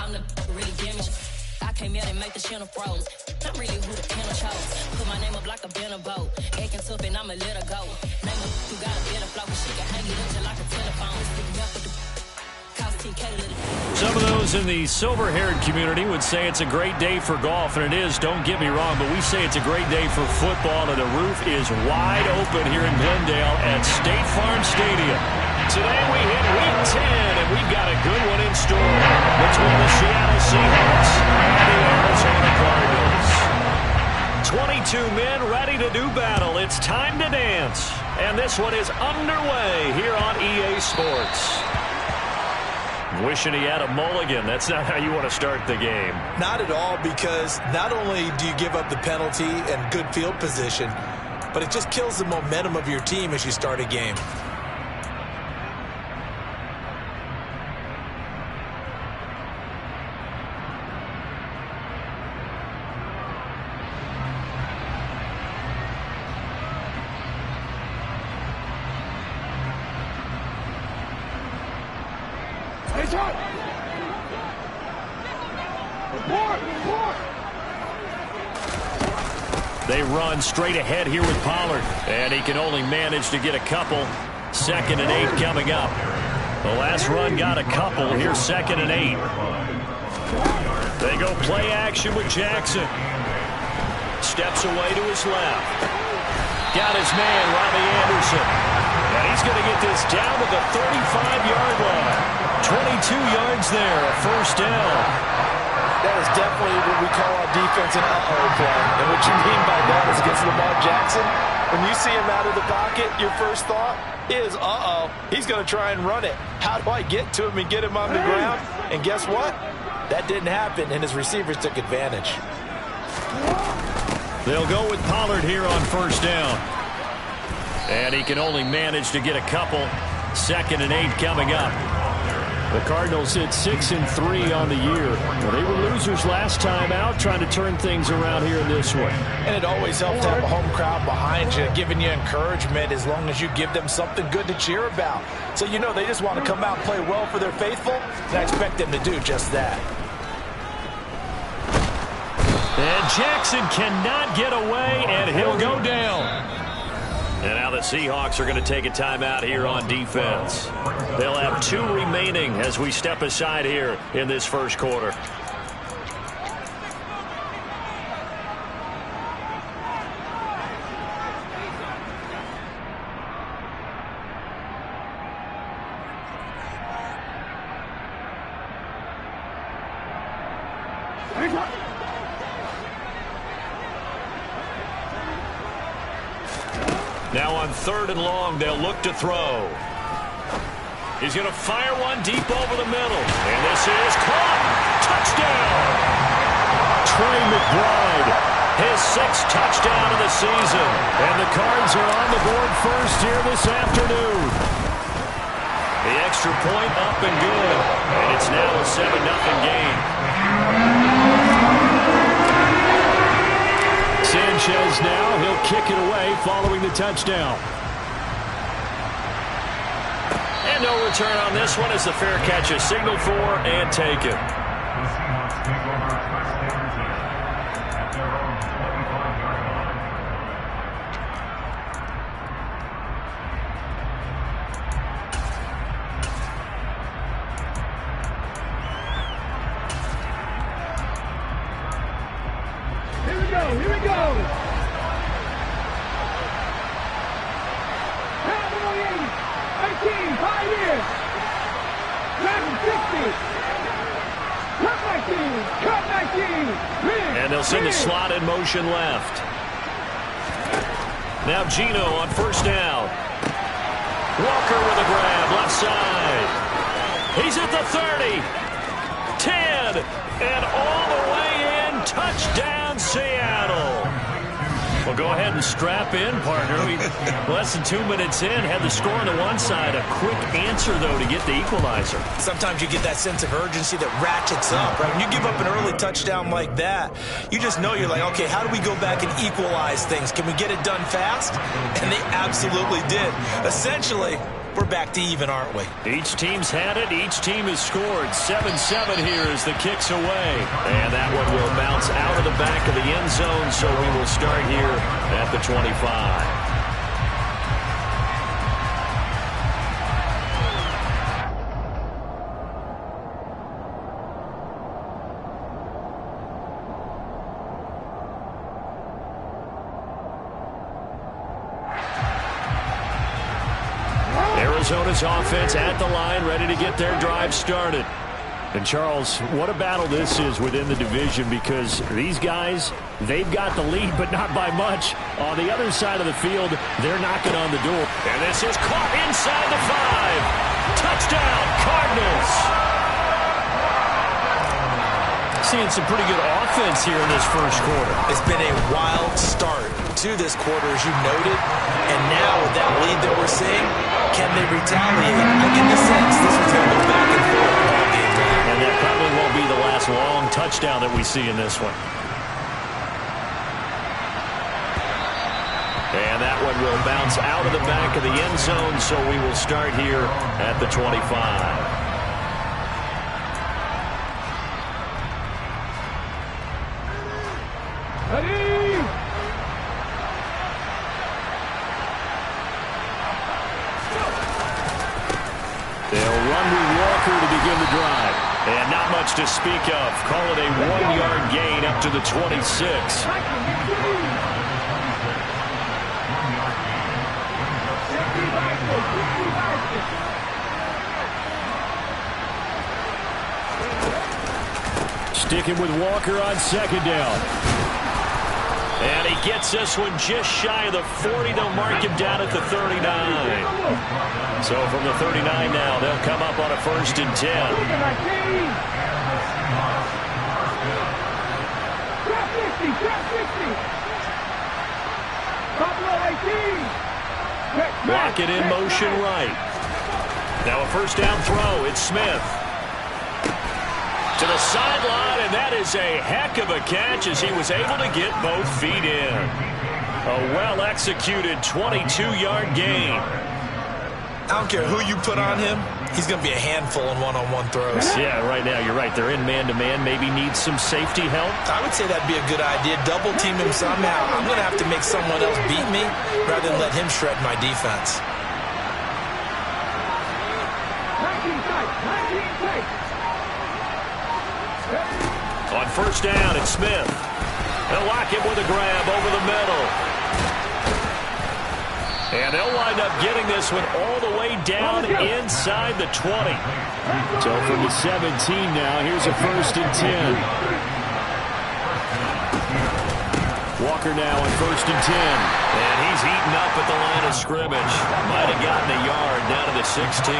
I'm the really damaged. I came out and make the channel froze. I'm really who the panel chose. Put my name up like a banner boat. Acting tough and I'ma let her go. Name her who got a better flow, but she can hang it up just like a telephone. Some of those in the silver-haired community would say it's a great day for golf, and it is, don't get me wrong, but we say it's a great day for football, and the roof is wide open here in Glendale at State Farm Stadium. Today we hit Week 10, and we've got a good one in store between the Seattle Seahawks and the Arizona Cardinals. 22 men ready to do battle. It's time to dance, and this one is underway here on EA Sports. Wishing he had a mulligan. That's not how you want to start the game. Not at all, because not only do you give up the penalty and good field position, but it just kills the momentum of your team as you start a game. They run straight ahead here with Pollard, and he can only manage to get a couple. 2nd and 8 coming up. The last run got a couple. Here's 2nd and 8. They go play action with Jackson. Steps away to his left. Got his man, Robbie Anderson. And he's going to get this down to the 35-yard line. 22 yards there, a first down. That is definitely what we call our defense an uh-oh play. And what you mean by that is against Lamar Jackson, when you see him out of the pocket, your first thought is, uh-oh, he's going to try and run it. How do I get to him and get him on the ground? And guess what? That didn't happen, and his receivers took advantage. They'll go with Pollard here on first down. And he can only manage to get a couple. 2nd and 8 coming up. The Cardinals hit 6 and 3 on the year. Well, they were losers last time out, trying to turn things around here in this one. And it always helps to have a home crowd behind you, giving you encouragement as long as you give them something good to cheer about. So you know they just want to come out and play well for their faithful, and I expect them to do just that. And Jackson cannot get away, and he'll go down. And now the Seahawks are going to take a timeout here on defense. They'll have 2 remaining as we step aside here in this first quarter. Now on 3rd and long, they'll look to throw. He's going to fire one deep over the middle. And this is caught. Touchdown. Trey McBride, his 6th touchdown of the season. And the Cards are on the board first here this afternoon. The extra point up and good. And it's now a 7-0 game. Sanchez now, he'll kick it away following the touchdown. And no return on this one as the fair catch is signaled for and taken. Here we go. Cowboys, 18, 5 years. Dragon 60. Cut 19. And they'll send the slot in motion left. Now Gino on first down. Walker with a grab, left side. He's at the 30. 10. And all the way in. Touchdown, Seattle. Well, go ahead and strap in, partner. Less than 2 minutes in, had the score on the one side. A quick answer, though, to get the equalizer. Sometimes you get that sense of urgency that ratchets up, right? When you give up an early touchdown like that, you just know you're like, okay, how do we go back and equalize things? Can we get it done fast? And they absolutely did. Essentially, we're back to even, aren't we? Each team's had it. Each team has scored. 7-7 here as the kick's away. And that one will bounce out of the back of the end zone, so we will start here at the 25. Arizona's offense at the line, ready to get their drive started. And, Charles, what a battle this is within the division, because these guys, they've got the lead, but not by much. On the other side of the field, they're knocking on the door. And this is caught inside the 5. Touchdown, Cardinals. Seeing some pretty good offense here in this first quarter. It's been a wild start to this quarter, as you noted. And now with that lead that we're seeing, can they retaliate? I get the sense this was going to go back and forth all game long. And that probably won't be the last long touchdown that we see in this one. And that one will bounce out of the back of the end zone, so we will start here at the 25. They'll run with Walker to begin the drive. And not much to speak of. Call it a 1-yard gain up to the 26. Sticking with Walker on second down. And he gets this one just shy of the 40. They'll mark him down at the 39. So from the 39 now, they'll come up on a 1st and 10. Block it in motion right. Now a 1st down throw. It's Smith. To the sideline, and that is a heck of a catch as he was able to get both feet in. A well-executed 22-yard gain. I don't care who you put on him, he's going to be a handful in one-on-one throws. Yeah, right now, you're right. They're in man-to-man. Maybe needs some safety help. I would say that'd be a good idea. Double team him somehow. I'm going to have to make someone else beat me rather than let him shred my defense. On 1st down, it's Smith. They'll lock him with a grab over the middle. And they'll wind up getting this one all the way down inside the 20. So from the 17 now, here's a 1st and 10. Walker now on 1st and 10. And he's eaten up at the line of scrimmage. Might have gotten a yard down to the 16.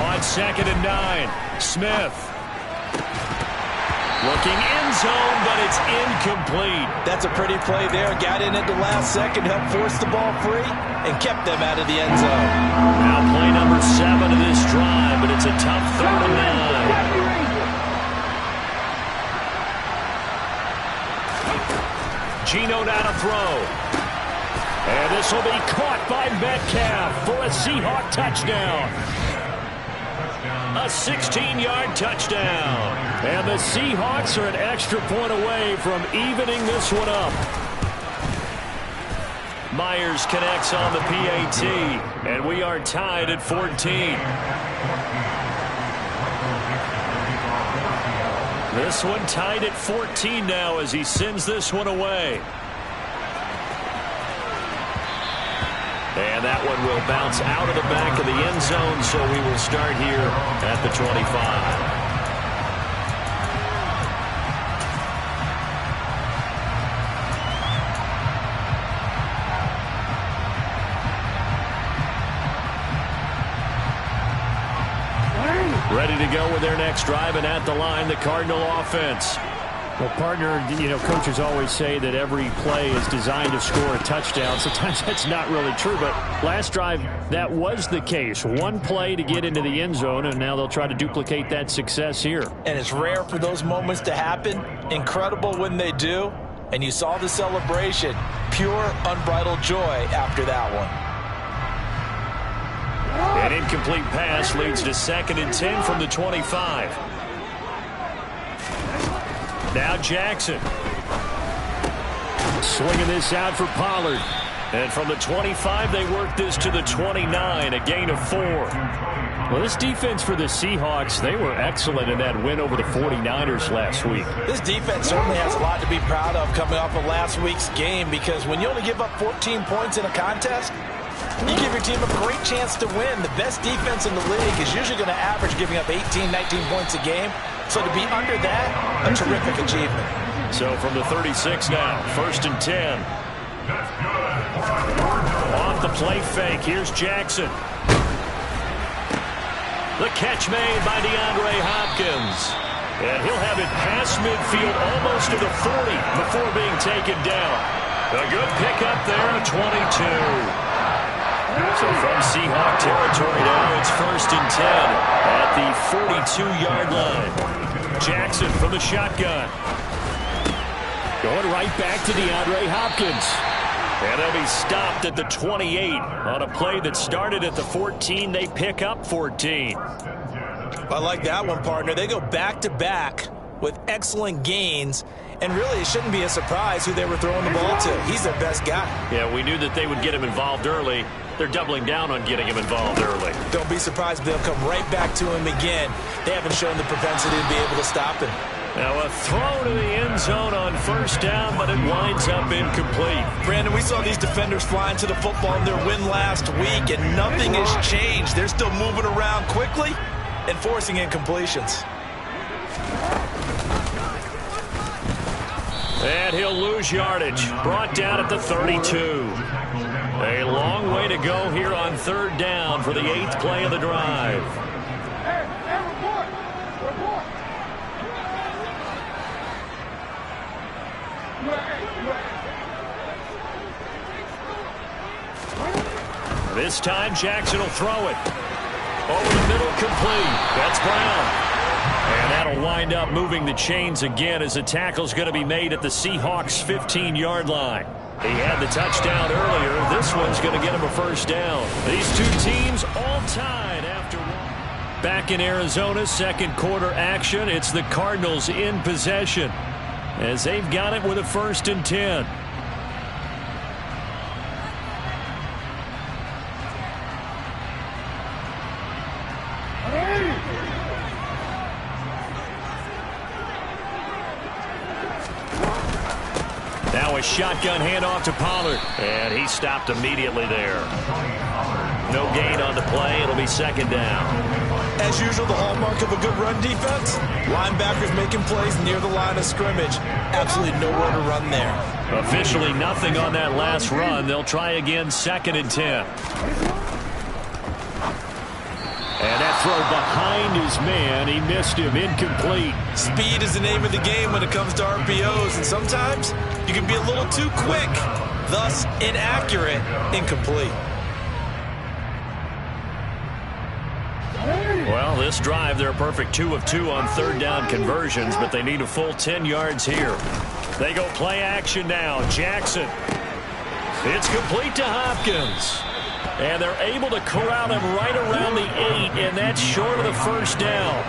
On 2nd and 9, Smith. Looking end zone, but it's incomplete. That's a pretty play there. Got in at the last second, helped force the ball free, and kept them out of the end zone. Now play number 7 of this drive, but it's a tough 3rd and 9. Geno now to throw. And this will be caught by Metcalf for a Seahawk touchdown. A 16-yard touchdown. And the Seahawks are an extra point away from evening this one up. Myers connects on the PAT, and we are tied at 14. This one tied at 14 now as he sends this one away. And that one will bounce out of the back of the end zone, so we will start here at the 25. Ready to go with their next drive, and at the line, the Cardinal offense. Well, partner, coaches always say that every play is designed to score a touchdown. Sometimes that's not really true, but last drive, that was the case. One play to get into the end zone, and now they'll try to duplicate that success here. And it's rare for those moments to happen, incredible when they do, and you saw the celebration. Pure, unbridled joy after that one. An incomplete pass leads to 2nd and 10 from the 25. Now Jackson. Swinging this out for Pollard. And from the 25, they work this to the 29, a gain of 4. Well, this defense for the Seahawks, they were excellent in that win over the 49ers last week. This defense certainly has a lot to be proud of coming off of last week's game, because when you only give up 14 points in a contest, you give your team a great chance to win. The best defense in the league is usually going to average giving up 18, 19 points a game. So to be under that, a terrific achievement. So from the 36 now, 1st and 10. Off the play fake, here's Jackson. The catch made by DeAndre Hopkins. And he'll have it past midfield almost to the 40 before being taken down. A good pickup there, a 22. So from Seahawk territory now, it's 1st and 10 at the 42-yard line. Jackson from the shotgun. Going right back to DeAndre Hopkins. And they'll be stopped at the 28 on a play that started at the 14. They pick up 14. I like that one, partner. They go back-to-back with excellent gains. And really, it shouldn't be a surprise who they were throwing the ball to. He's their best guy. Yeah, we knew that they would get him involved early. They're doubling down on getting him involved early. Don't be surprised if they'll come right back to him again. They haven't shown the propensity to be able to stop him. Now a throw to the end zone on 1st down, but it winds up incomplete. Brandon, we saw these defenders flying to the football in their win last week, and nothing has changed. They're still moving around quickly and forcing incompletions. And he'll lose yardage. Brought down at the 32. A long way to go here on 3rd down for the 8th play of the drive. This time Jackson will throw it. Over the middle, complete. That's Brown. And that'll wind up moving the chains again as the tackle's going to be made at the Seahawks' 15-yard line. He had the touchdown earlier. This one's going to get him a 1st down. These two teams all tied after one. Back in Arizona, 2nd quarter action. It's the Cardinals in possession as they've got it with a 1st and 10. Now a shotgun handoff to Pollard. And he stopped immediately there. No gain on the play. It'll be 2nd down. As usual, the hallmark of a good run defense, linebackers making plays near the line of scrimmage. Absolutely nowhere to run there. Officially nothing on that last run. They'll try again, 2nd and 10. And that throw behind his man, he missed him, incomplete. Speed is the name of the game when it comes to RPOs, and sometimes you can be a little too quick, thus inaccurate, incomplete. Well, this drive, they're a perfect 2 of 2 on 3rd down conversions, but they need a full 10 yards here. They go play action now. Jackson. It's complete to Hopkins. And they're able to corral him right around the 8, and that's short of the 1st down.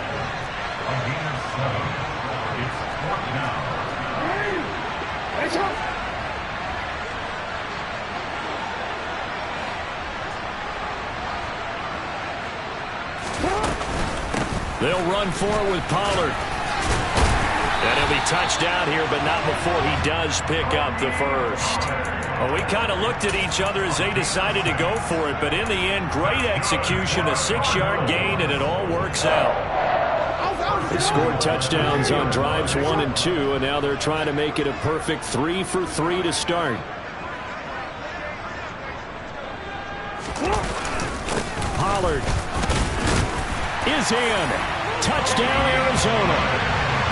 They'll run for it with Pollard. And he'll be touched down here, but not before he does pick up the 1st. Well, we kind of looked at each other as they decided to go for it, but in the end, great execution, a 6-yard gain, and it all works out. They scored touchdowns on drives 1 and 2, and now they're trying to make it a perfect 3 for 3 to start. Pollard is in. Touchdown, Arizona.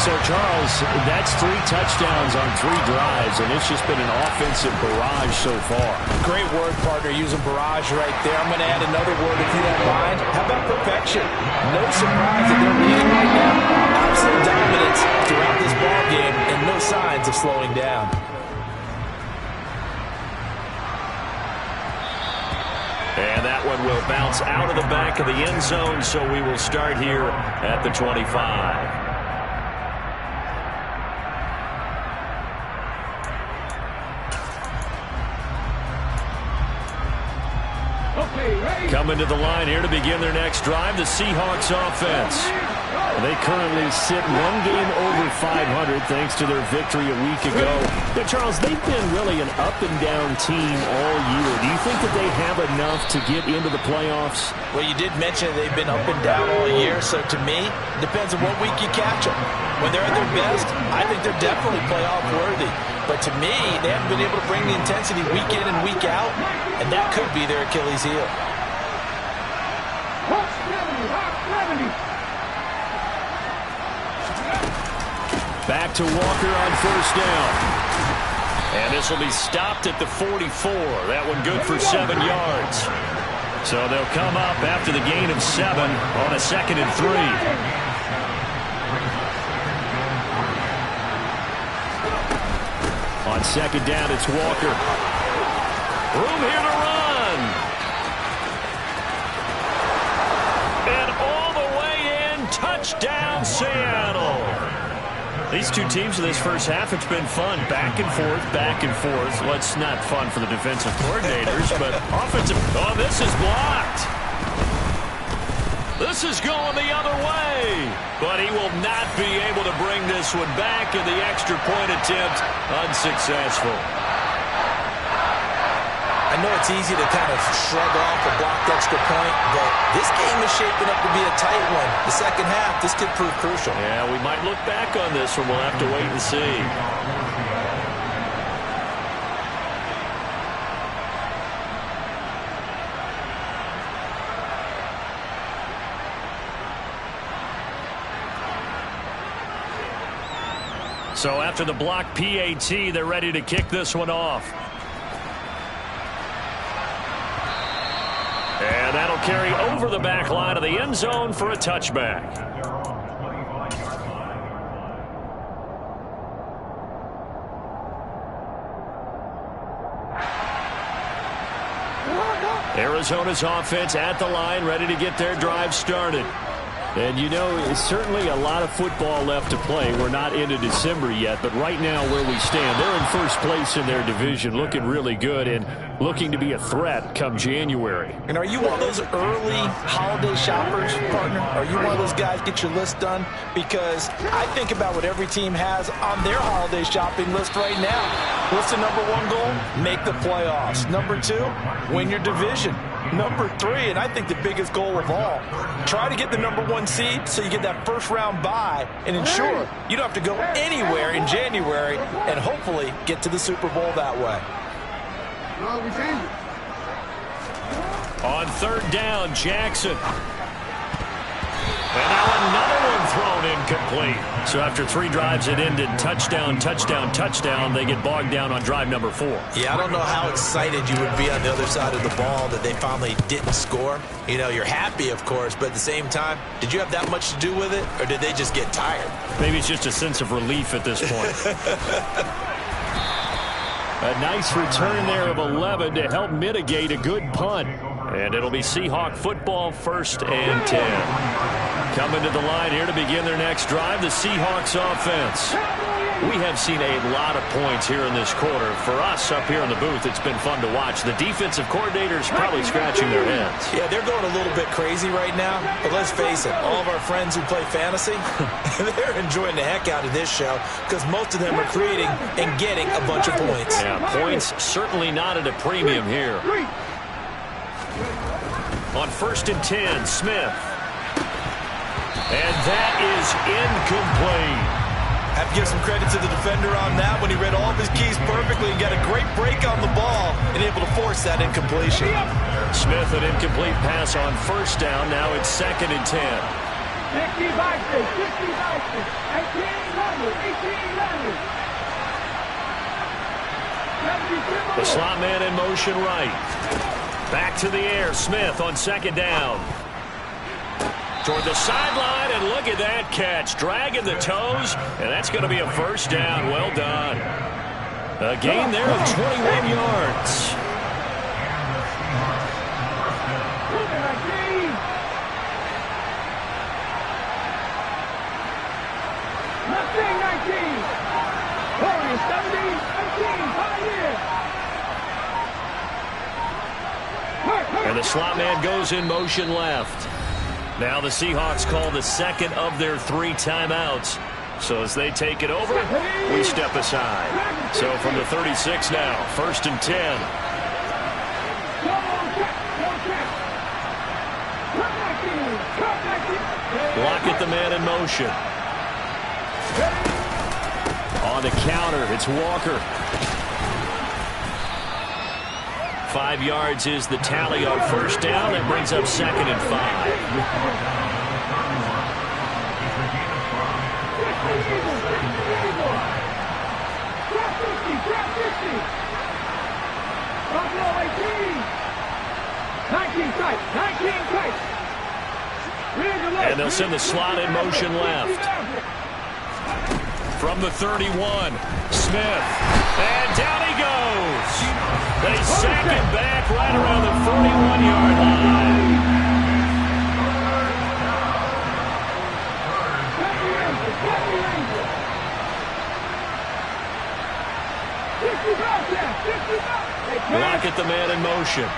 So, Charles, that's 3 touchdowns on 3 drives, and it's just been an offensive barrage so far. Great word, partner, using barrage right there. I'm going to add another word if you don't mind. How about perfection? No surprise that they're leading right now. Absolute dominance throughout this ball game and no signs of slowing down. And that one will bounce out of the back of the end zone, so we will start here at the 25. Coming to the line here to begin their next drive, the Seahawks offense. They currently sit 1 game over 500 thanks to their victory a week ago. But Charles, they've been really an up-and-down team all year. Do you think that they have enough to get into the playoffs? Well, you did mention they've been up and down all year, so to me, it depends on what week you catch them. When they're at their best, I think they're definitely playoff worthy. But to me, they haven't been able to bring the intensity week in and week out, and that could be their Achilles heel. Back to Walker on first down. And this will be stopped at the 44. That one good for 7 yards. So they'll come up after the gain of 7 on a 2nd and 3. On 2nd down, it's Walker. Room here to run. And all the way in, touchdown Seattle. These two teams in this first half, it's been fun. Back and forth, back and forth. Well, it's not fun for the defensive coordinators, but offensive. Oh, this is blocked. This is going the other way. But he will not be able to bring this one back, and the extra point attempt unsuccessful. I know it's easy to kind of shrug off a blocked extra point, but this game is shaping up to be a tight one. The second half, this could prove crucial. Yeah, we might look back on this one. We'll have to wait and see. So after the block PAT, they're ready to kick this one off. And that'll carry over the back line of the end zone for a touchback. Arizona's offense at the line, ready to get their drive started. And, you know, it's certainly a lot of football left to play. We're not into December yet, but right now where we stand, they're in first place in their division, looking really good and looking to be a threat come January. And are you one of those early holiday shoppers, partner? Are you one of those guys get your list done? Because I think about what every team has on their holiday shopping list right now. What's the number 1 goal? Make the playoffs. Number 2, win your division. Number 3, and I think the biggest goal of all, try to get the number 1 seed so you get that first round bye and ensure you don't have to go anywhere in January and hopefully get to the Super Bowl that way. On 3rd down, Jackson. And now another one thrown incomplete. So after 3 drives it ended touchdown, touchdown, touchdown. They get bogged down on drive number 4. Yeah, I don't know how excited you would be on the other side of the ball that they finally didn't score. You know, you're happy, of course, but at the same time, did you have that much to do with it, or did they just get tired? Maybe it's just a sense of relief at this point. A nice return there of 11 to help mitigate a good punt. And it'll be Seahawk football, 1st and 10. Coming to the line here to begin their next drive, the Seahawks offense. We have seen a lot of points here in this quarter. For us up here in the booth, it's been fun to watch. The defensive coordinators probably scratching their heads. Yeah, they're going a little bit crazy right now. But let's face it, all of our friends who play fantasy, they're enjoying the heck out of this show because most of them are creating and getting a bunch of points. Yeah, points certainly not at a premium here. On 1st and 10, Smith. And that is incomplete. I have to give some credit to the defender on that when he read all of his keys perfectly and got a great break on the ball and able to force that incompletion. Smith, an incomplete pass on 1st down. Now it's 2nd and 10. The slot man in motion right. Back to the air. Smith on second down. Toward the sideline, and look at that catch. Dragging the toes, and that's going to be a first down. Well done. A gain there of 21 yards. And the slot man goes in motion left. Now the Seahawks call the second of their 3 timeouts. So as they take it over, we step aside. So from the 36 now, 1st and 10. Lockett the man in motion. On the counter, it's Walker. 5 yards is the tally on first down. That brings up 2nd and 5. And they'll send the slot in motion left. From the 31, Smith. And down he goes. They sack him back right around the 41-yard line. Lockett the man in motion.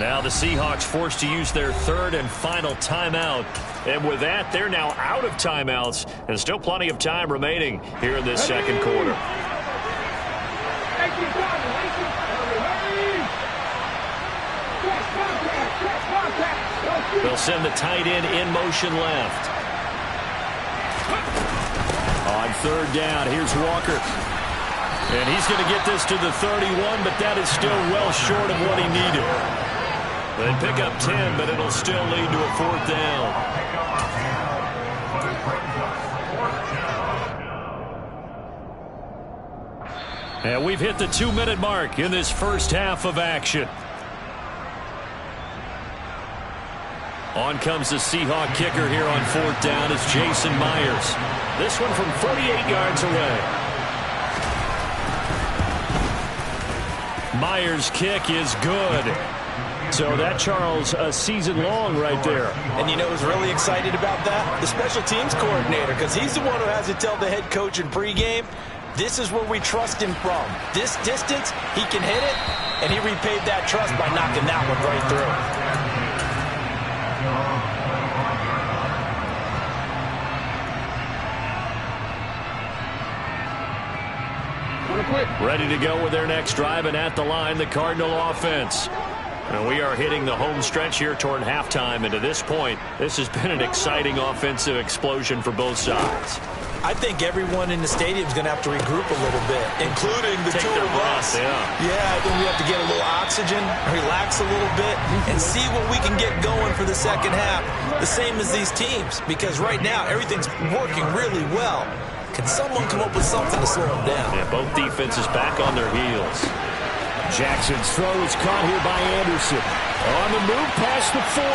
Now the Seahawks forced to use their 3rd and final timeout. And with that, they're now out of timeouts. And still plenty of time remaining here in this second quarter. They'll send the tight end in motion left. On 3rd down, here's Walker. And he's going to get this to the 31, but that is still well short of what he needed. They pick up 10, but it'll still lead to a 4th down. And we've hit the 2-minute mark in this first half of action. On comes the Seahawk kicker here on 4th down. It's Jason Myers. This one from 48 yards away. Myers' kick is good. So that, Charles, a season long right there. And you know who's really excited about that? The special teams coordinator, because he's the one who has to tell the head coach in pregame, this is where we trust him from. This distance, he can hit it, and he repaid that trust by knocking that one right through. Ready to go with their next drive, and at the line, the Cardinal offense. And we are hitting the home stretch here toward halftime, and to this point, this has been an exciting offensive explosion for both sides. I think everyone in the stadium is going to have to regroup a little bit, including the two of us. Yeah, I think we have to get a little oxygen, relax a little bit, and see what we can get going for the second half. The same as these teams, because right now everything's working really well. Can someone come up with something to slow them down? Yeah, both defenses back on their heels. Jackson's throw is caught here by Anderson. On the move past the 40.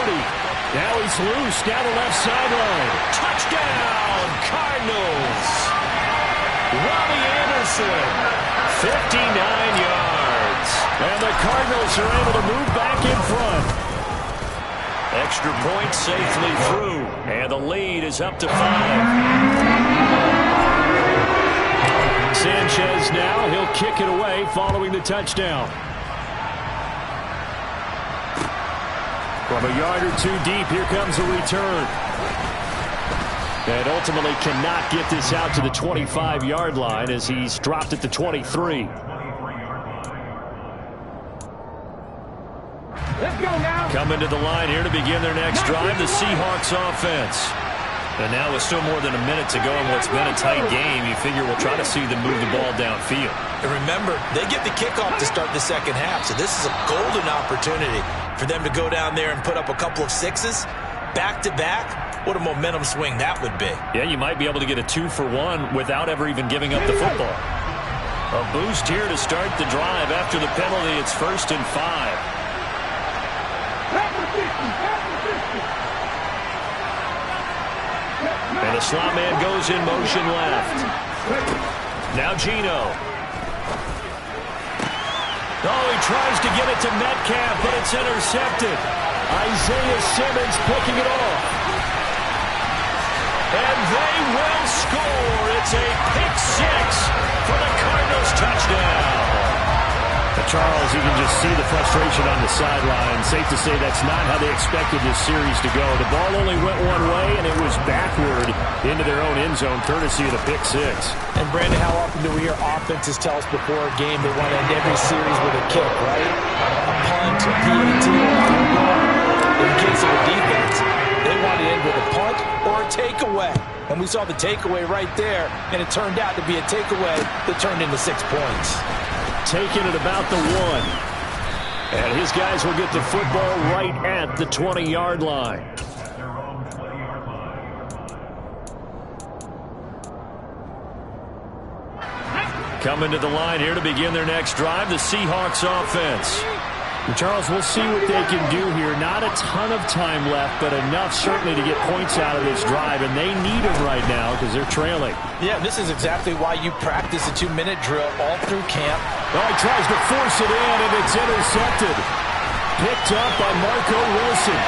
Now he's loose down the left sideline. Touchdown, Cardinals. Robbie Anderson, 59 yards. And the Cardinals are able to move back in front. Extra point safely through, and the lead is up to 5. Sanchez now, he'll kick it away following the touchdown. From a yard or two deep, here comes a return. And ultimately cannot get this out to the 25-yard line as he's dropped at the 23. Let's go now. Coming to the line here to begin their next drive, the Seahawks offense. And now with still more than a minute to go in what's been a tight game, you figure we'll try to see them move the ball downfield. And remember, they get the kickoff to start the second half, so this is a golden opportunity for them to go down there and put up a couple of sixes back-to-back. What a momentum swing that would be. Yeah, you might be able to get a 2-for-1 without ever even giving up the football. A boost here to start the drive. After the penalty, it's 1st and 5. And the slot man goes in motion left. Now Geno. Oh, he tries to get it to Metcalf, but it's intercepted. Isaiah Simmons picking it off. And they will score. It's a pick six for the Cardinals touchdown. Charles, you can just see the frustration on the sideline. Safe to say that's not how they expected this series to go. The ball only went one way, and it was backward into their own end zone, courtesy of the pick six. And, Brandon, how often do we hear offenses tell us before a game they want to end every series with a kick, right? A punt, a PAT, or a field goal. In the case of a defense, they want to end with a punt or a takeaway. And we saw the takeaway right there, and it turned out to be a takeaway that turned into 6 points. Taking it about the 1. And his guys will get the football right at the 20-yard line. Coming to the line here to begin their next drive, the Seahawks offense. Charles, we'll see what they can do here. Not a ton of time left, but enough certainly to get points out of this drive, and they need them right now because they're trailing. Yeah, this is exactly why you practice a 2-minute drill all through camp. Oh, he tries to force it in, and it's intercepted. Picked up by Marco Wilson.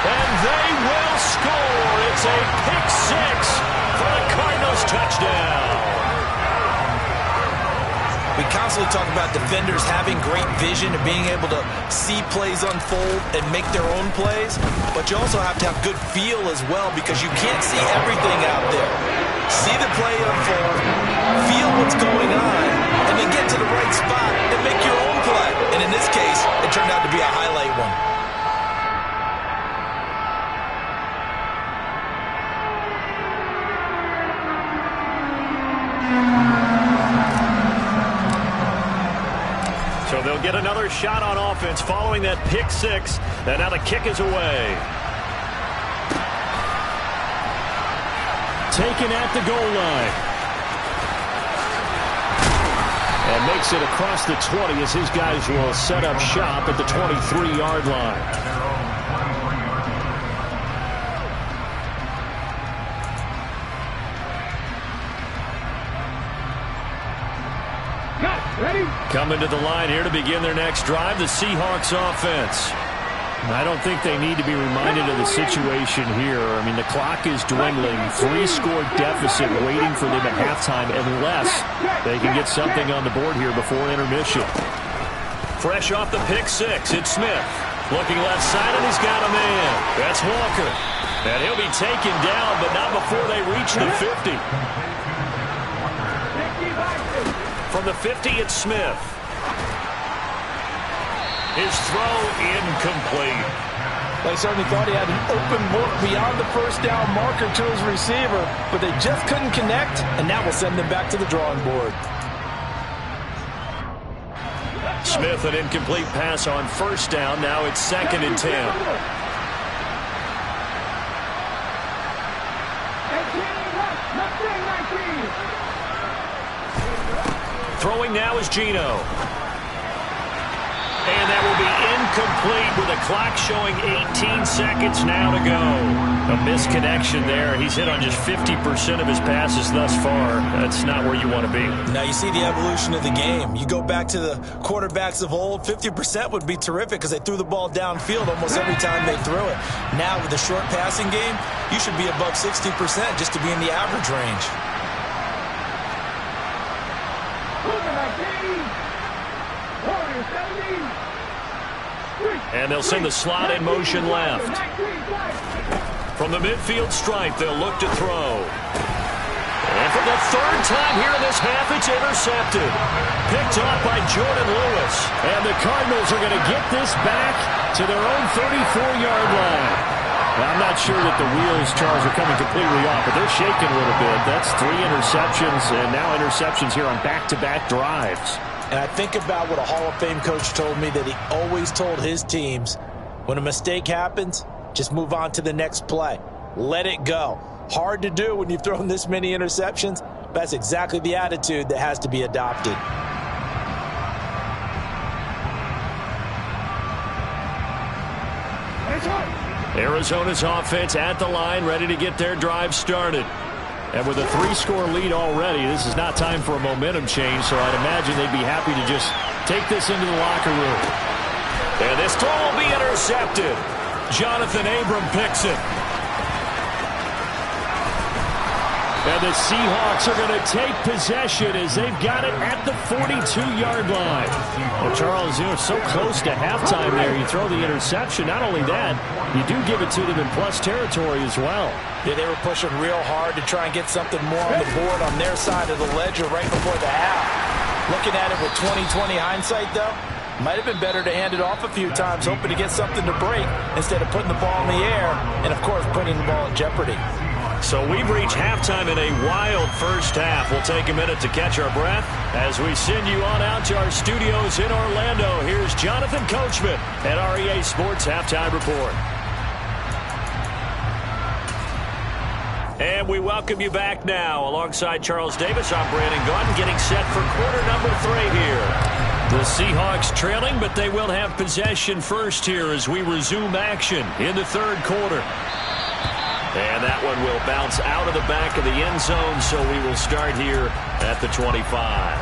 And they will score. It's a pick six for the Cardinals touchdown. We constantly talk about defenders having great vision and being able to see plays unfold and make their own plays, but you also have to have good feel as well because you can't see everything out there. See the play unfold, feel what's going on, and then get to the right spot and make your own play. And in this case, it turned out to be a highlight one. So they'll get another shot on offense following that pick six. And now the kick is away. Taken at the goal line. And makes it across the 20 as his guys will set up shop at the 23-yard line. Coming to the line here to begin their next drive, the Seahawks offense. I don't think they need to be reminded of the situation here. I mean, the clock is dwindling. 3-score deficit waiting for them at halftime unless they can get something on the board here before intermission. Fresh off the pick six, it's Smith. Looking left side, and he's got a man. That's Walker. And he'll be taken down, but not before they reach the 50. From the 50, it's Smith. His throw incomplete. They certainly thought he had an open look beyond the first down marker to his receiver, but they just couldn't connect, and that will send them back to the drawing board. Smith, an incomplete pass on first down. Now it's 2nd and 10. Throwing now is Geno. And that will be incomplete with the clock showing 18 seconds now to go. A misconnection there. He's hit on just 50% of his passes thus far. That's not where you want to be. Now you see the evolution of the game. You go back to the quarterbacks of old, 50% would be terrific because they threw the ball downfield almost every time they threw it. Now with the short passing game, you should be above 60% just to be in the average range. And they'll send the slot in motion left. From the midfield stripe, they'll look to throw. And for the third time here in this half, it's intercepted. Picked off by Jordan Lewis. And the Cardinals are going to get this back to their own 34-yard line. I'm not sure that the wheels, Charles, are coming completely off, but they're shaking a little bit. That's 3 interceptions, and now interceptions here on back-to-back drives. And I think about what a Hall of Fame coach told me, that he always told his teams, when a mistake happens, just move on to the next play. Let it go. Hard to do when you've thrown this many interceptions. That's exactly the attitude that has to be adopted. Arizona's offense at the line, ready to get their drive started. And with a 3-score lead already, this is not time for a momentum change, so I'd imagine they'd be happy to just take this into the locker room. And this throw will be intercepted. Jonathan Abram picks it. And the Seahawks are going to take possession as they've got it at the 42-yard line. Well, Charles, so close to halftime there. You throw the interception. Not only that, you do give it to them in plus territory as well. Yeah, they were pushing real hard to try and get something more on the board on their side of the ledger right before the half. Looking at it with 20/20 hindsight, though, might have been better to hand it off a few times, hoping to get something to break instead of putting the ball in the air and, of course, putting the ball in jeopardy. So we've reached halftime in a wild first half. We'll take a minute to catch our breath as we send you on out to our studios in Orlando. Here's Jonathan Coachman at REA Sports Halftime Report. And we welcome you back now. Alongside Charles Davis, I'm Brandon Gaudin, getting set for quarter number 3 here. The Seahawks trailing, but they will have possession first here as we resume action in the third quarter. And that one will bounce out of the back of the end zone, so we will start here at the 25.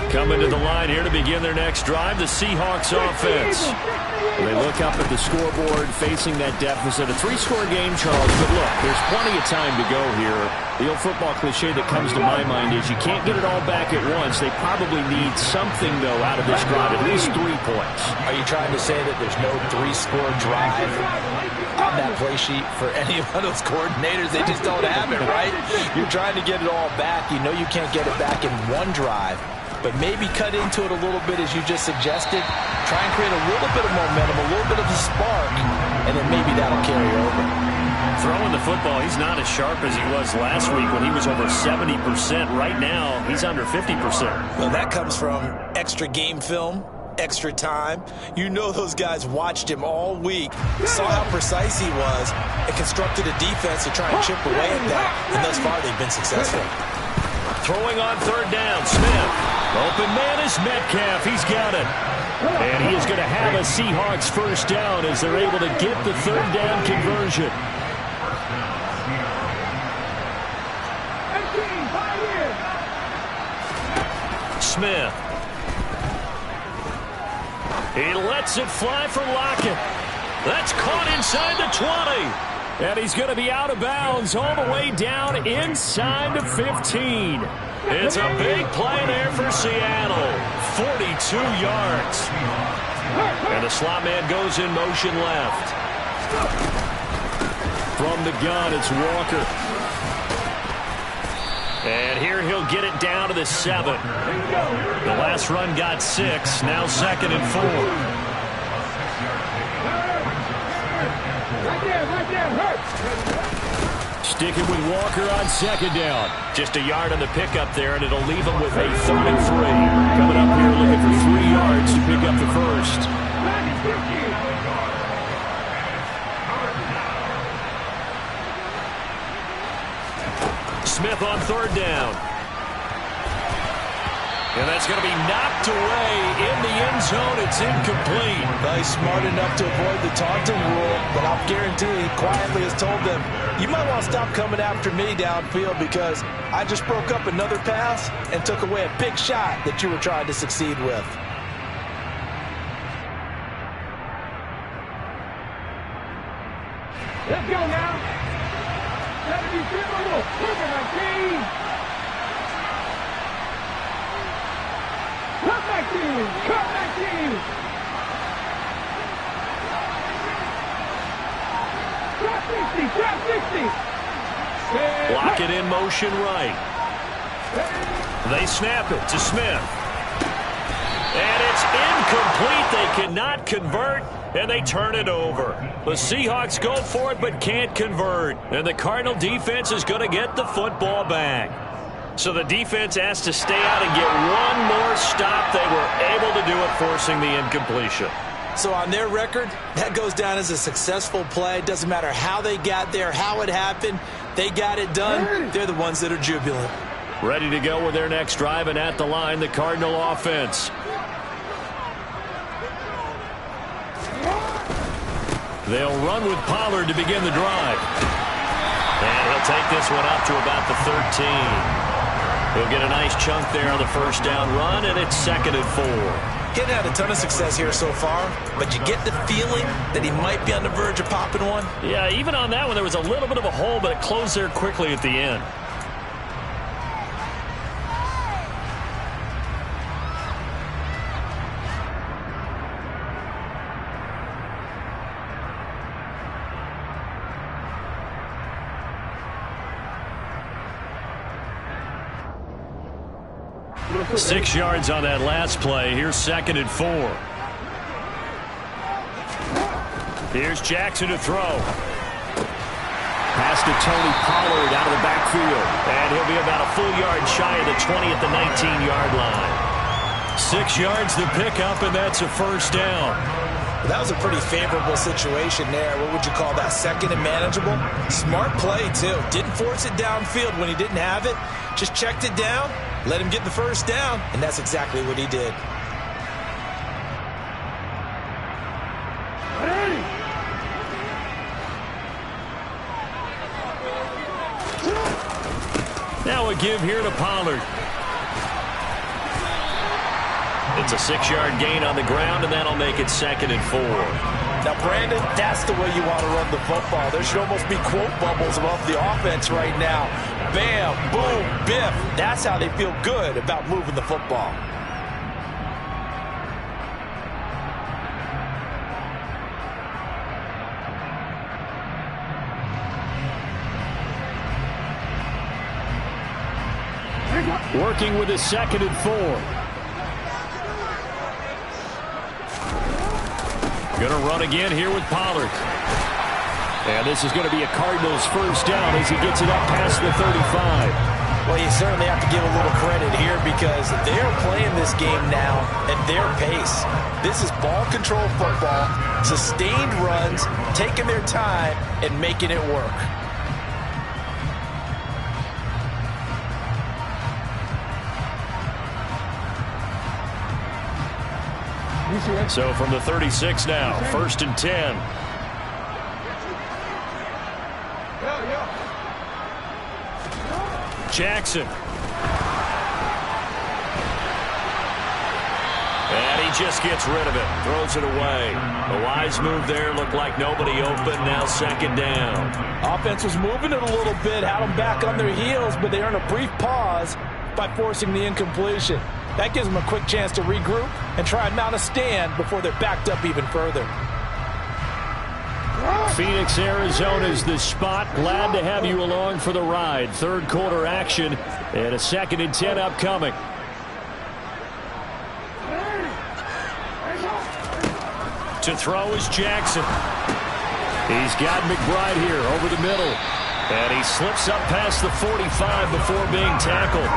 Coming to the line here to begin their next drive, the Seahawks offense. They look up at the scoreboard facing that deficit. A 3-score game, Charles, but look, there's plenty of time to go here. The old football cliche that comes to my mind is you can't get it all back at once. They probably need something, though, out of this drive, at least 3 points. Are you trying to say that there's no 3-score drive on that play sheet for any of those coordinators? They just don't have it, right? You're trying to get it all back. You know you can't get it back in one drive, but maybe cut into it a little bit as you just suggested. Try and create a little bit of momentum, a little bit of a spark, and then maybe that'll carry over. Throwing the football, he's not as sharp as he was last week when he was over 70%. Right now, he's under 50%. Well, that comes from extra game film, extra time. You know those guys watched him all week, saw how precise he was, and constructed a defense to try and chip away at that. And thus far, they've been successful. Throwing on third down, Smith. Open man is Metcalf. He's got it. And he is going to have a Seahawks first down as they're able to get the third down conversion. Smith. He lets it fly for Lockett. That's caught inside the 20. And he's going to be out of bounds all the way down inside the 15. It's a big play there for Seattle. 42 yards. And the slot man goes in motion left. From the gun, it's Walker. And here he'll get it down to the 7. The last run got 6. Now 2nd and 4. Sticking with Walker on 2nd down. Just a yard on the pickup there, and it'll leave him with a 3rd and 3. Coming up here looking for 3 yards to pick up the first. Smith on 3rd down. And that's going to be knocked away in the end zone. It's incomplete. Well, he's smart enough to avoid the taunting rule, but I'll guarantee he quietly has told them, you might want to stop coming after me downfield because I just broke up another pass and took away a big shot that you were trying to succeed with. Let's go now. Gotta be simple. Look at my team. Cut back team. Cut back team. Trap 60. Lockett in motion right. They snap it to Smith. And it's incomplete. They cannot convert, and they turn it over. The Seahawks go for it but can't convert. And the Cardinal defense is going to get the football back. So the defense has to stay out and get one more stop. They were able to do it, forcing the incompletion. So on their record, that goes down as a successful play. Doesn't matter how they got there, how it happened. They got it done. They're the ones that are jubilant. Ready to go with their next drive, and at the line, the Cardinal offense. They'll run with Pollard to begin the drive. And he'll take this one up to about the 13. He'll get a nice chunk there on the first down run, and it's 2nd and 4. Getting had a ton of success here so far, but you get the feeling that he might be on the verge of popping one. Yeah, even on that one, there was a little bit of a hole, but it closed there quickly at the end. Six yards on that last play. Here's 2nd and 4. Here's Jackson to throw. Pass to Tony Pollard out of the backfield. And he'll be about a full yard shy of the 20 at the 19-yard line. 6 yards the pickup, and that's a first down. Well, that was a pretty favorable situation there. What would you call that? 2nd and manageable? Smart play, too. Didn't force it downfield when he didn't have it. Just checked it down. Let him get the first down, and that's exactly what he did. Now a give here to Pollard. It's a 6-yard gain on the ground, and that'll make it 2nd and 4. Now, Brandon, that's the way you want to run the football. There should almost be quote bubbles above the offense right now. Bam, boom, biff. That's how they feel good about moving the football. Working with his 2nd and 4. Going to run again here with Pollard. And this is going to be a Cardinals first down as he gets it up past the 35. Well, you certainly have to give a little credit here because they're playing this game now at their pace. This is ball control football, sustained runs, taking their time and making it work. So from the 36 now, 1st and 10. Jackson. And he just gets rid of it. Throws it away. A wise move there. Looked like nobody open. Now 2nd down. Offense was moving it a little bit. Had them back on their heels, but they earned a brief pause by forcing the incompletion. That gives them a quick chance to regroup and try and mount a stand before they're backed up even further. Phoenix, Arizona is the spot. Glad to have you along for the ride. 3rd quarter action and a 2nd and 10 upcoming. To throw is Jackson. He's got McBride here over the middle. And he slips up past the 45 before being tackled.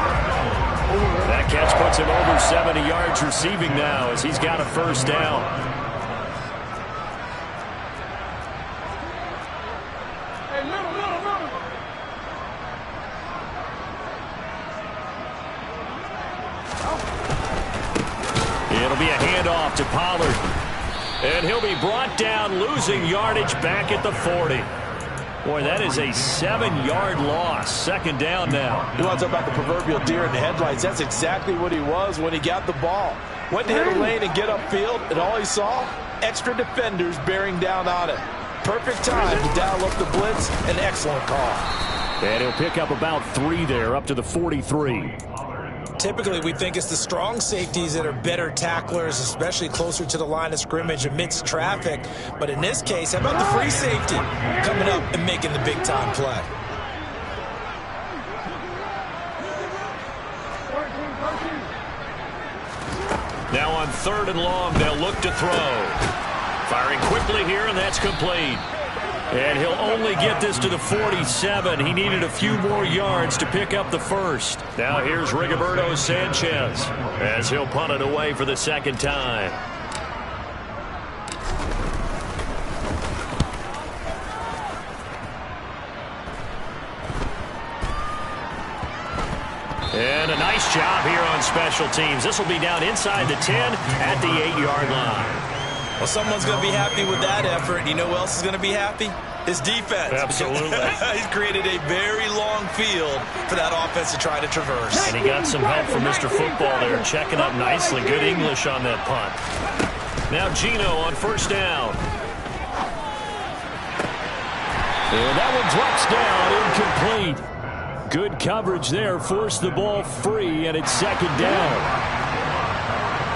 That catch puts him over 70 yards receiving now as he's got a first down. It'll be a handoff to Pollard. And he'll be brought down, losing yardage back at the 40. Boy, that is a 7-yard loss. 2nd down now. You want to talk about the proverbial deer in the headlights. That's exactly what he was when he got the ball. Went to hit a lane and get upfield, and all he saw, extra defenders bearing down on it. Perfect time to dial up the blitz. An excellent call. And he'll pick up about 3 there, up to the 43. Typically, we think it's the strong safeties that are better tacklers, especially closer to the line of scrimmage amidst traffic. But in this case, how about the free safety coming up and making the big-time play? Now on 3rd and long. They'll look to throw. Firing quickly here, and that's complete. And he'll only get this to the 47. He needed a few more yards to pick up the first. Now here's Rigoberto Sanchez as he'll punt it away for the 2nd time. And a nice job here on special teams. This will be down inside the 10 at the 8-yard line. Well, someone's going to be happy with that effort. You know who else is going to be happy? His defense. Absolutely. He's created a very long field for that offense to try to traverse. And he got some help from Mr. Football there, checking up nicely. Good English on that punt. Now Gino on 1st down. And that one drops down, incomplete. Good coverage there, forced the ball free, and it's 2nd down.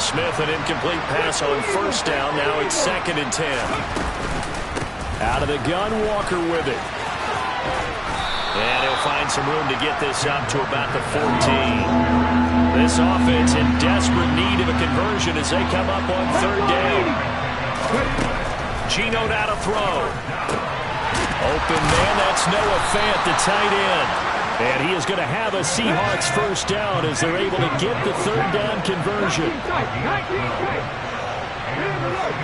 Smith, an incomplete pass on 1st down. Now it's 2nd and 10. Out of the gun, Walker with it. And he'll find some room to get this up to about the 14. This offense in desperate need of a conversion as they come up on 3rd down. Gino now to throw. Open man, that's Noah Fant, the tight end. And he is going to have a Seahawks 1st down as they're able to get the 3rd down conversion.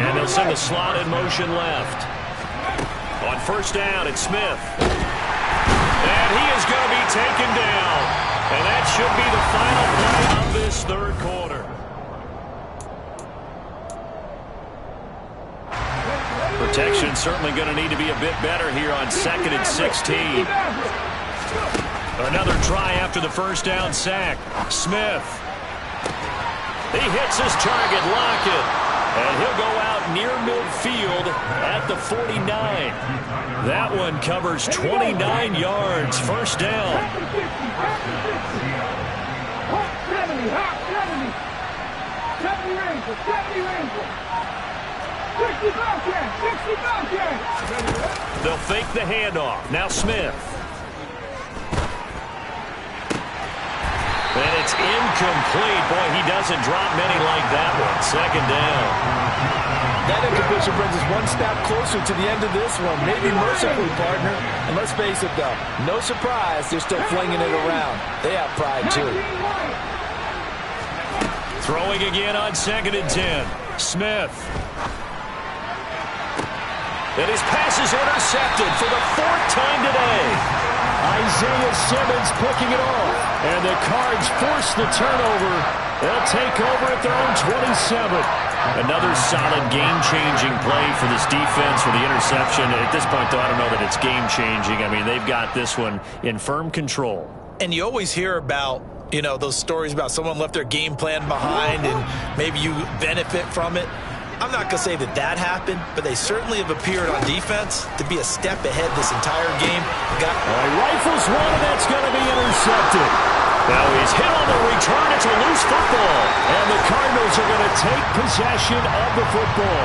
And they'll send a slot in motion left. On 1st down, it's Smith. And he is going to be taken down. And that should be the final play of this 3rd quarter. Protection certainly going to need to be a bit better here on 2nd and 16. Another try after the 1st down sack. Smith. He hits his target, Lockett. And he'll go out near midfield at the 49. That one covers 29 yards. 1st down. 65 yards. They'll fake the handoff. Now Smith. And it's incomplete. Boy, he doesn't drop many like that one. 2nd down. That incompletion brings us one step closer to the end of this one. Maybe mercifully, partner. And let's face it, though. No surprise, they're still flinging it around. They have pride, too. Throwing again on 2nd and 10. Smith. And his pass is intercepted for the 4th time today. Isaiah Simmons picking it off. And the Cards force the turnover. They'll take over at their own 27. Another solid game-changing play for this defense for the interception. At this point, though, I don't know that it's game-changing. I mean, they've got this one in firm control. And you always hear about, you know, those stories about someone left their game plan behind and maybe you benefit from it. I'm not going to say that that happened, but they certainly have appeared on defense to be a step ahead this entire game. Rifles one, and that's going to be intercepted. Now he's hit on the return. It's a loose football. And the Cardinals are going to take possession of the football.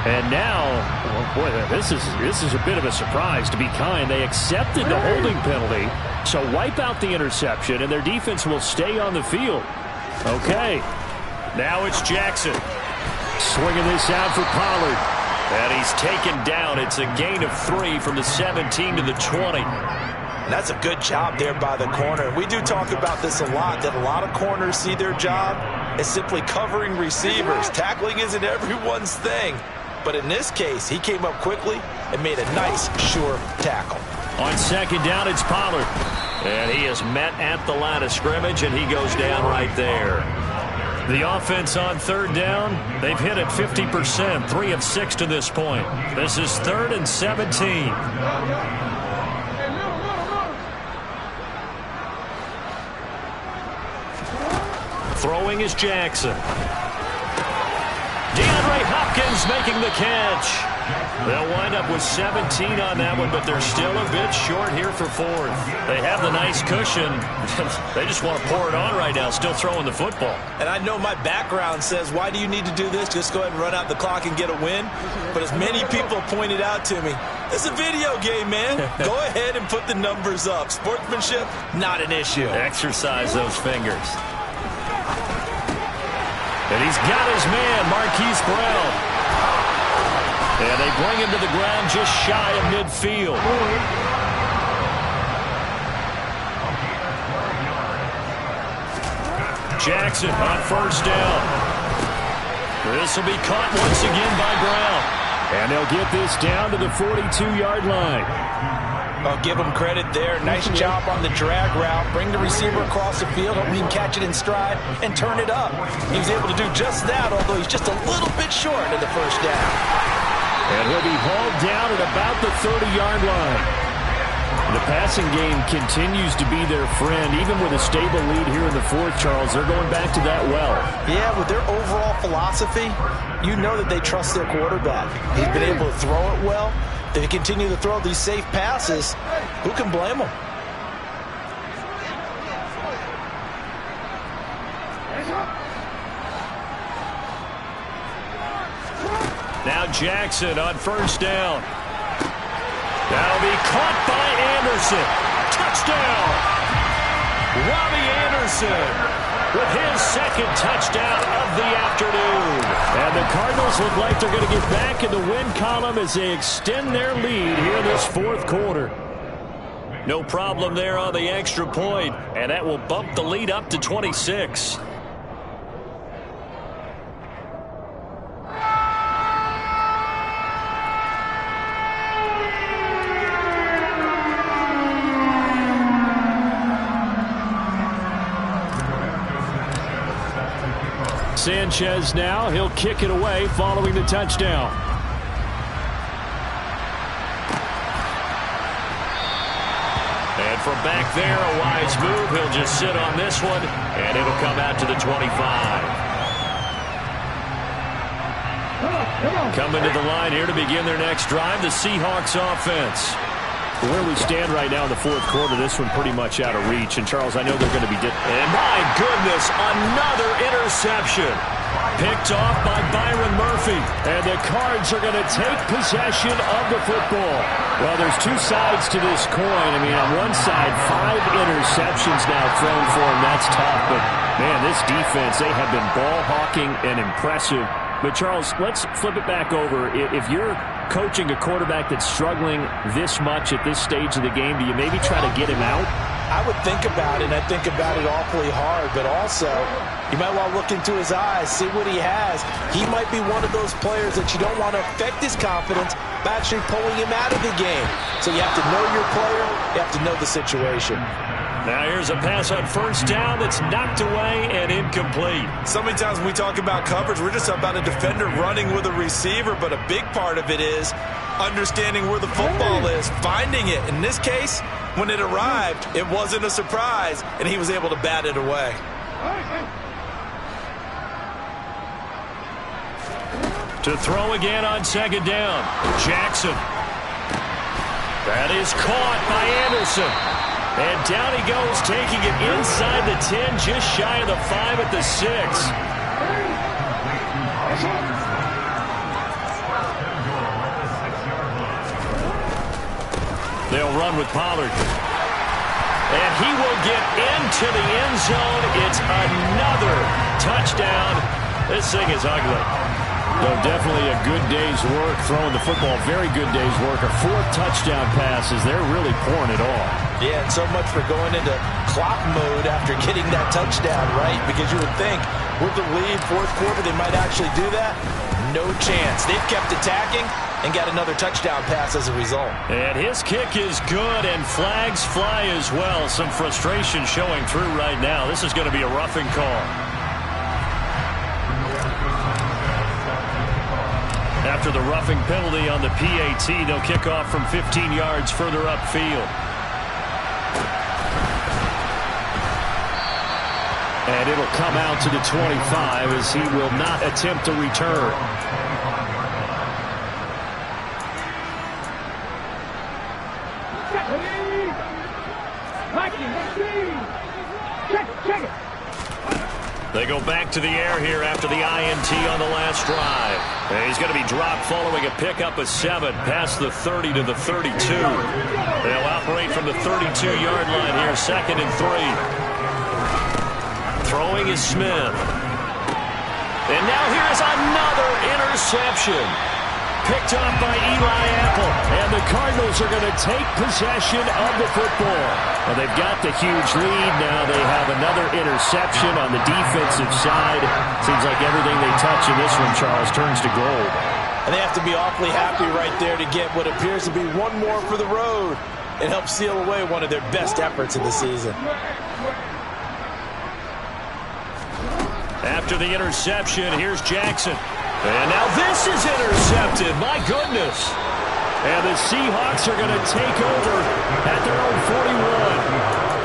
And now, oh boy, this is a bit of a surprise, to be kind. They accepted the holding penalty, so wipe out the interception, and their defense will stay on the field. Okay. Now it's Jackson. Swinging this out for Pollard. And he's taken down. It's a gain of 3 from the 17 to the 20. That's a good job there by the corner. We do talk about this a lot, that a lot of corners see their job as simply covering receivers. Tackling isn't everyone's thing. But in this case, he came up quickly and made a nice, sure tackle. On 2nd down, it's Pollard. And he is met at the line of scrimmage, and he goes down right there. The offense on 3rd down, they've hit it 50%, 3 of 6 to this point. This is 3rd and 17. Throwing is Jackson. DeAndre Hopkins making the catch. They'll wind up with 17 on that one, but they're still a bit short here for fourth. They have the nice cushion. They just want to pour it on right now, still throwing the football. And I know my background says, why do you need to do this? Just go ahead and run out the clock and get a win. But as many people pointed out to me, it's a video game, man. Go ahead and put the numbers up. Sportsmanship, not an issue. Exercise those fingers. And he's got his man, Marquise Brown. And they bring him to the ground just shy of midfield. Jackson on first down. This will be caught once again by Brown. And they'll get this down to the 42-yard line. I'll give him credit there. Nice job on the drag route. Bring the receiver across the field. Hope he can catch it in stride and turn it up. He was able to do just that, although he's just a little bit short of the first down. And he'll be hauled down at about the 30-yard line. The passing game continues to be their friend. Even with a stable lead here in the fourth, Charles, they're going back to that well. Yeah, with their overall philosophy, you know that they trust their quarterback. He's been able to throw it well. They continue to throw these safe passes. Who can blame them? Now Jackson on first down. That'll be caught by Anderson. Touchdown! Robbie Anderson with his second touchdown of the afternoon. And the Cardinals look like they're going to get back in the win column as they extend their lead here in this fourth quarter. No problem there on the extra point, and that will bump the lead up to 26. Sanchez now, he'll kick it away following the touchdown. And from back there, a wise move. He'll just sit on this one, and it'll come out to the 25. Coming to the line here to begin their next drive, the Seahawks offense. Where we stand right now in the fourth quarter, this one pretty much out of reach. And, Charles, I know they're going to be... And, my goodness, another interception. Picked off by Byron Murphy. And the Cards are going to take possession of the football. Well, there's two sides to this coin. I mean, on one side, 5 interceptions now thrown for him. That's tough. But, man, this defense, they have been ball hawking and impressive. But, Charles, let's flip it back over. If you're coaching a quarterback that's struggling this much at this stage of the game, do you maybe try to get him out? I would think about it, and I think about it awfully hard. But also, you might want to look into his eyes, see what he has. He might be one of those players that you don't want to affect his confidence by actually pulling him out of the game. So you have to know your player. You have to know the situation. Now here's a pass on first down that's knocked away and incomplete. So many times when we talk about coverage, we're just about a defender running with a receiver, but a big part of it is understanding where the football is, finding it. In this case, when it arrived, it wasn't a surprise, and he was able to bat it away. To throw again on second down, Jackson. That is caught by Anderson. And down he goes, taking it inside the 10, just shy of the 5 at the 6. They'll run with Pollard. And he will get into the end zone. It's another touchdown. This thing is ugly. No, definitely a good day's work throwing the football. Very good day's work. A 4th touchdown passes. They're really pouring it on. Yeah, and so much for going into clock mode after getting that touchdown, right? Because you would think with the lead, fourth quarter, they might actually do that. No chance. They've kept attacking and got another touchdown pass as a result. And his kick is good, and flags fly as well. Some frustration showing through right now. This is going to be a roughing call. After the roughing penalty on the PAT, they'll kick off from 15 yards further upfield. And it'll come out to the 25 as he will not attempt to return. They go back to the air here after the INT on the last drive. And he's going to be dropped following a pickup of 7 past the 30 to the 32. They'll operate from the 32-yard line here, 2nd and 3. Throwing is Smith. And now here is another interception. Picked off by Eli Apple. And the Cardinals are going to take possession of the football. Well, they've got the huge lead. Now they have another interception on the defensive side. Seems like everything they touch in this one, Charles, turns to gold. And they have to be awfully happy right there to get what appears to be one more for the road and help seal away one of their best efforts of the season. After the interception, here's Jackson. And now this is intercepted. My goodness. And the Seahawks are going to take over at their own 41.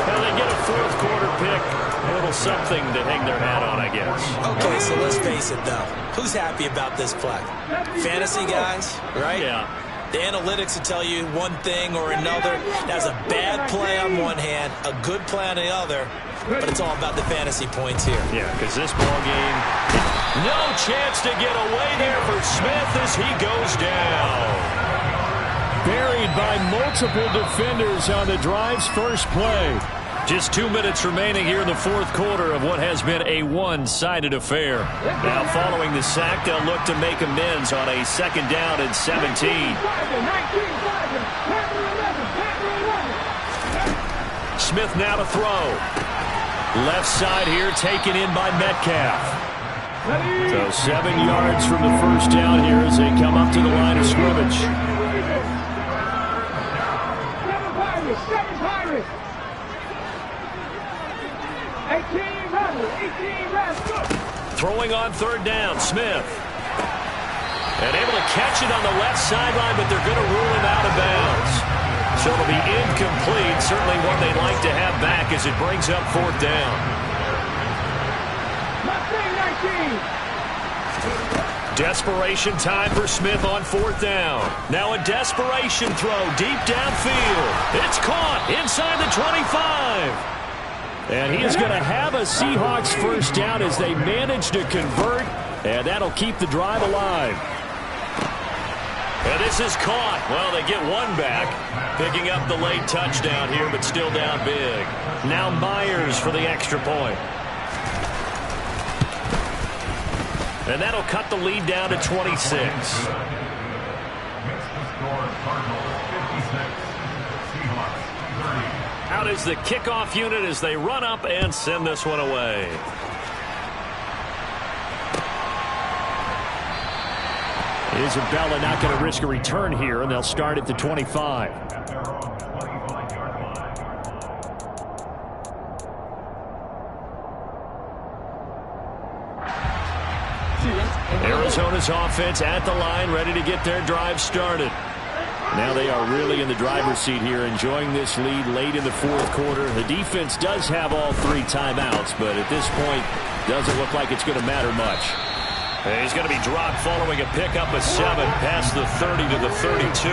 Now they get a fourth-quarter pick. A little something to hang their hat on, I guess. Okay, so let's face it, though. Who's happy about this play? Fantasy guys, right? Yeah. The analytics will tell you one thing or another. That's a bad play on one hand, a good play on the other, but it's all about the fantasy points here. Yeah, because this ball game, no chance to get away there for Smith as he goes down. Buried by multiple defenders on the drive's first play. Just 2 minutes remaining here in the fourth quarter of what has been a one-sided affair. Now following the sack, they'll look to make amends on a 2nd down and 17. Smith now to throw. Left side here taken in by Metcalf. So 7 yards from the first down here as they come up to the line of scrimmage. Throwing on 3rd down, Smith. And able to catch it on the left sideline, but they're going to rule him out of bounds. So it'll be incomplete. Certainly one they'd like to have back as it brings up 4th down. Desperation time for Smith on 4th down. Now a desperation throw deep downfield. It's caught inside the 25. And he is going to have a Seahawks first down as they manage to convert, and that'll keep the drive alive. And this is caught. Well, they get one back, picking up the late touchdown here, but still down big. Now Myers for the extra point. And that'll cut the lead down to 26. Out is the kickoff unit as they run up and send this one away. Isabella not going to risk a return here, and they'll start at the 25. Arizona's offense at the line, ready to get their drive started. Now they are really in the driver's seat here, enjoying this lead late in the fourth quarter. The defense does have all 3 timeouts, but at this point, doesn't look like it's going to matter much. And he's going to be dropped following a pickup of 7 past the 30 to the 32.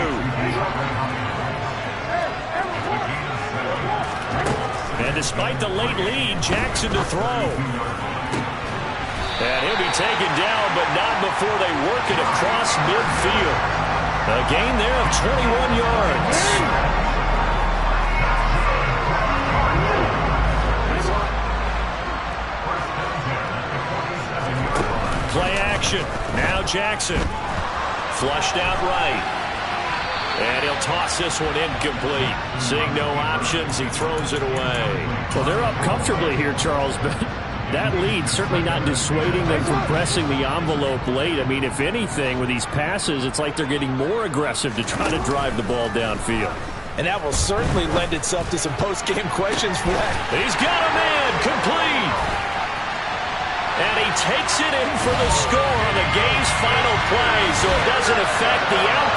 And despite the late lead, Jackson to throw. And he'll be taken down, but not before they work it across midfield. A gain there of 21 yards. Play action. Now Jackson. Flushed out right. And he'll toss this one incomplete. Seeing no options, he throws it away. Well, they're up comfortably here, Charles, but that lead certainly not dissuading them from pressing the envelope late. I mean, if anything, with these passes, it's like they're getting more aggressive to try to drive the ball downfield. And that will certainly lend itself to some post-game questions for that. He's got a man, complete. And he takes it in for the score on the game's final play, so it doesn't affect the outcome.